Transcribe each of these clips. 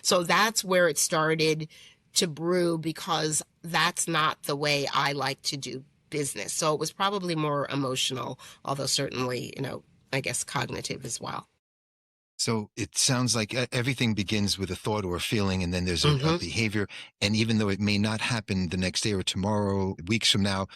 So that's where it started to brew, because that's not the way I like to do business. So it was probably more emotional, although certainly, I guess cognitive as well. So it sounds like everything begins with a thought or a feeling, and then there's a Hmm. behavior. And even though it may not happen the next day or tomorrow, weeks from now,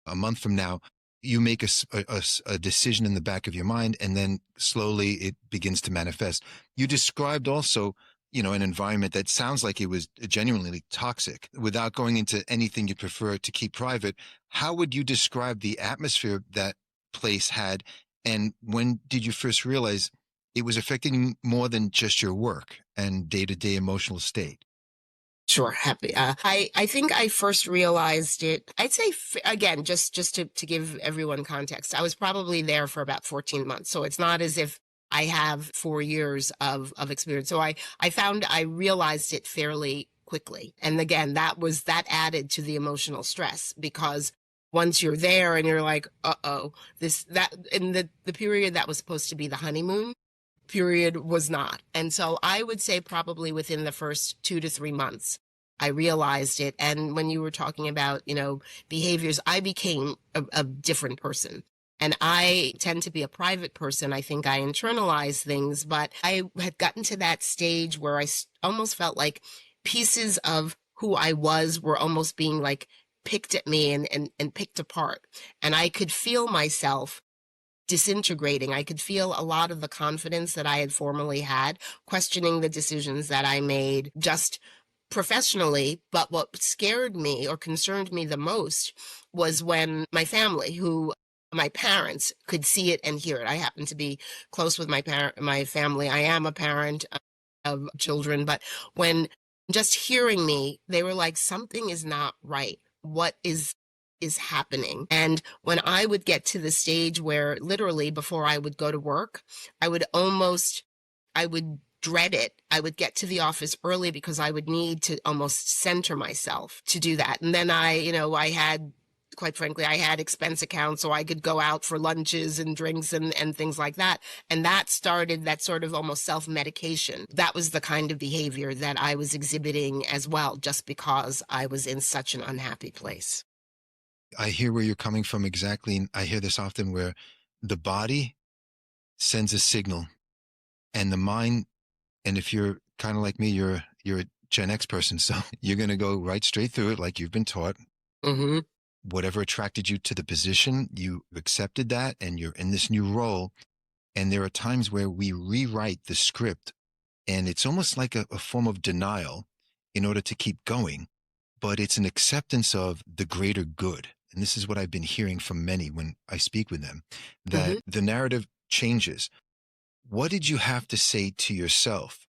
a month from now, you make a decision in the back of your mind, and then slowly it begins to manifest. You described also, an environment that sounds like it was genuinely toxic. Without going into anything you prefer to keep private, how would you describe the atmosphere that place had? And when did you first realize it was affecting more than just your work and day-to-day emotional state? Sure, happy. I think I first realized it. I'd say again, just to give everyone context, I was probably there for about 14 months, so it's not as if I have 4 years of experience. So I realized it fairly quickly, and again, that added to the emotional stress, because once you're there and you're like, uh-oh, this that in the period that was supposed to be the honeymoon period was not. And so I would say probably within the first 2 to 3 months, I realized it. And when you were talking about, behaviors, I became a different person. And I tend to be a private person. I think I internalize things, but I had gotten to that stage where I almost felt like pieces of who I was were almost being like picked at me and picked apart. And I could feel myself disintegrating. I could feel a lot of the confidence that I had formerly had, questioning the decisions that I made just professionally. But what scared me or concerned me the most was when my parents could see it and hear it. I happen to be close with my family. I am a parent of children, but when just hearing me, they were like, something is not right. What is happening? And when I would get to the stage where literally before I would go to work, I would dread it. I would get to the office early because I would need to almost center myself to do that. And then I had, quite frankly, I had expense accounts, so I could go out for lunches and drinks and things like that. And that started that sort of almost self-medication. That was the kind of behavior that I was exhibiting as well, just because I was in such an unhappy place. I hear where you're coming from exactly. And I hear this often where the body sends a signal and the mind, and if you're kind of like me, you're a Gen X person, so you're going to go right straight through it like you've been taught. Hmm. Whatever attracted you to the position, you accepted that and you're in this new role. And there are times where we rewrite the script, and it's almost like a form of denial in order to keep going, but it's an acceptance of the greater good. And this is what I've been hearing from many when I speak with them, Hmm. that the narrative changes. What did you have to say to yourself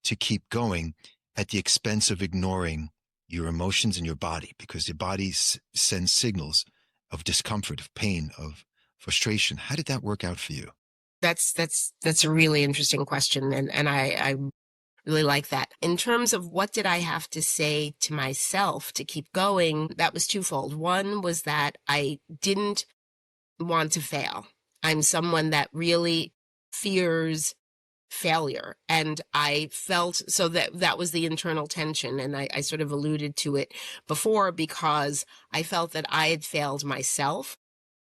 to keep going at the expense of ignoring your emotions and your body? Because your body sends signals of discomfort, of pain, of frustration. How did that work out for you? That's a really interesting question, and I really like that. In terms of what did I have to say to myself to keep going, that was twofold. One was that I didn't want to fail. I'm someone that really fears failure. And I felt so that was the internal tension. And I sort of alluded to it before, because I felt that I had failed myself.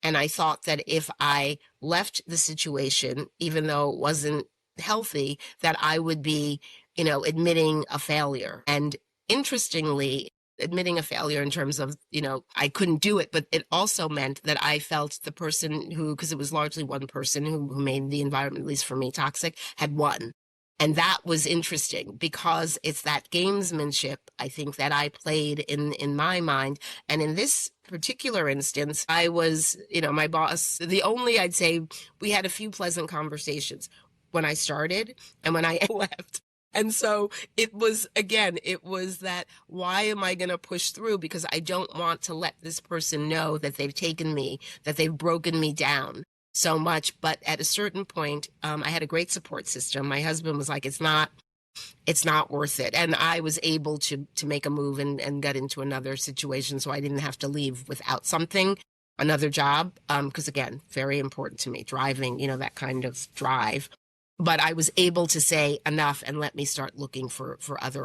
And I thought that if I left the situation, even though it wasn't healthy, that I would be, admitting a failure. And interestingly, admitting a failure in terms of, I couldn't do it, but it also meant that I felt the person who, because it was largely one person who made the environment, at least for me, toxic, had won. And that was interesting, because it's that gamesmanship, I think, that I played in my mind. And in this particular instance, I was, my boss, I'd say we had a few pleasant conversations when I started and when I left. And so it was that, why am I going to push through? Because I don't want to let this person know that they've taken me, that they've broken me down so much. But at a certain point, I had a great support system. My husband was like, it's not worth it. And I was able to make a move and get into another situation, so I didn't have to leave without something, another job. Because again, very important to me, driving, that kind of drive. but I was able to say enough and let me start looking for other